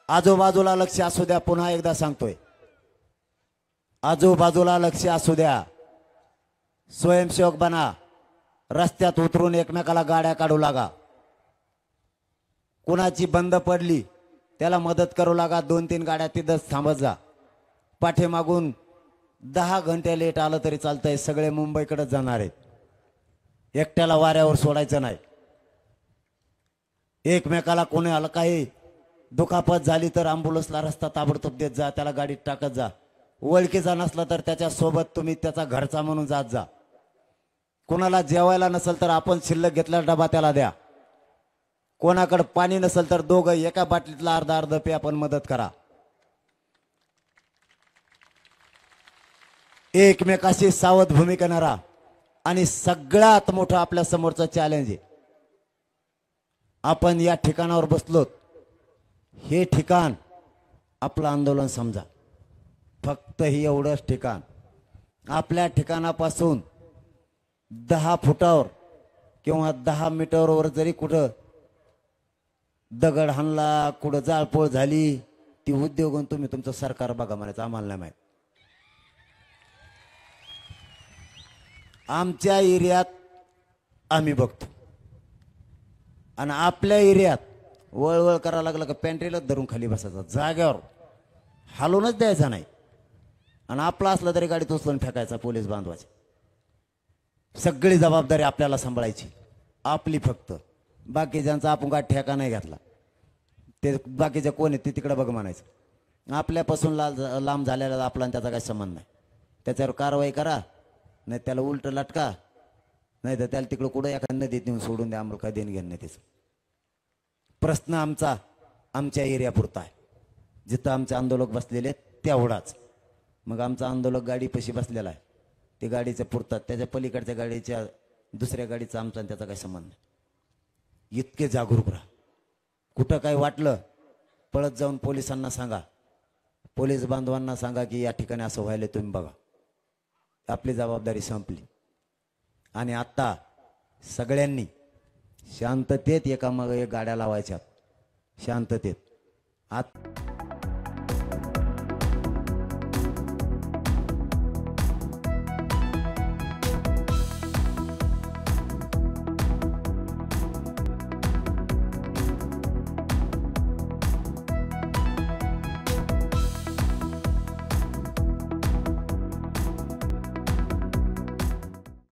आजूबाजूला लक्ष असू द्या, पुन्हा एकदा सांगतोय, आजूबाजूला लक्ष असू द्या. स्वयंसेवक बना, रस्त्यात उतरून एकमेकाला गाड्या काढू लागा. कुणाची बंद पडली त्याला मदत करू लागा. 2-3 गाड्या तिथंच थांबत जा. पाठीमागून 10 घंटे लेट आलं तरी चालतंय, सगळे मुंबईकडे जाणार आहेत. एकट्याला वाऱ्यावर सोडायचं नाही. एकमेकाला कोणाला काही दुखापत झाली तर अँब्युलन्सला रस्ता ताबडतोब देत जा, त्याला गाडीत टाकत जा. ओळखीचा नसला तर त्याच्या सोबत तुम्ही त्याचा घरचा म्हणून जात जा. कोणाला जेवायला नसेल तर आपण शिल्लक घेतलेला डबा त्याला द्या. कोणाकडे पाणी नसेल तर दोघं एका बाटलीतला अर्धा पे आपण मदत करा. एकमेकाशी सावध भूमिका राहा. आणि सगळ्यात मोठं आपल्या समोरचं चॅलेंज आहे, आपण या ठिकाणावर बसलोत, हे ठिकाण आपलं आंदोलन समजा. फक्त ही एवढंच ठिकाण. आपल्या ठिकाणापासून 10 फुटावर किंवा 10 मीटरवर जरी कुठं दगड हाणला, कुठं जाळपोळ झाली, ती उद्योगून तुम्ही तुमचं सरकार बघा म्हणायचं, आम्हाला नाही माहित. आमच्या एरियात आम्ही बघतो. आणि आपल्या एरियात वळवळ करायला लागलं का पॅन्ट्रीलाच धरून खाली बसायचं, जाग्यावर हालूनच द्यायचा नाही. आणि आपला असलं तरी गाडीत उचलून फेकायचा पोलीस बांधवाचे. सगळी जबाबदारी आपल्याला सांभाळायची, आपली फक्त. बाकीच्यांचा आपण काय ठेका नाही घेतला. ते बाकीचे कोण आहे ते तिकडे बघ म्हणायचं. आपल्यापासून लांब झालेला आपला त्याचा काही संबंध नाही. त्याच्यावर कारवाई करा, नाही त्याला उलट लटका, नाही तर त्याला तिकडं कुठं एका नदीत नेऊन सोडून द्या. आम्हाला काय देणं घेणं नाही त्याचं. प्रश्न आमचा आमच्या एरियापुरता आहे. जिथं आमचे आंदोलक बसलेले आहेत तेवढाच. मग आमचा आंदोलक गाडीपाशी बसलेला आहे, ते गाडीचे पुरतात. त्याच्या पलीकडच्या गाडीच्या दुसऱ्या गाडीचा आमचा त्याचा काही संबंध नाही. इतके जागरूक राहा. कुठं काही वाटलं पळत जाऊन पोलिसांना सांगा, पोलीस बांधवांना सांगा की या ठिकाणी असं व्हायला, तुम्ही बघा. आपली जबाबदारी संपली. आणि आता सगळ्यांनी शांततेत एकामागे एक गाड्या लावायच्या, शांततेत.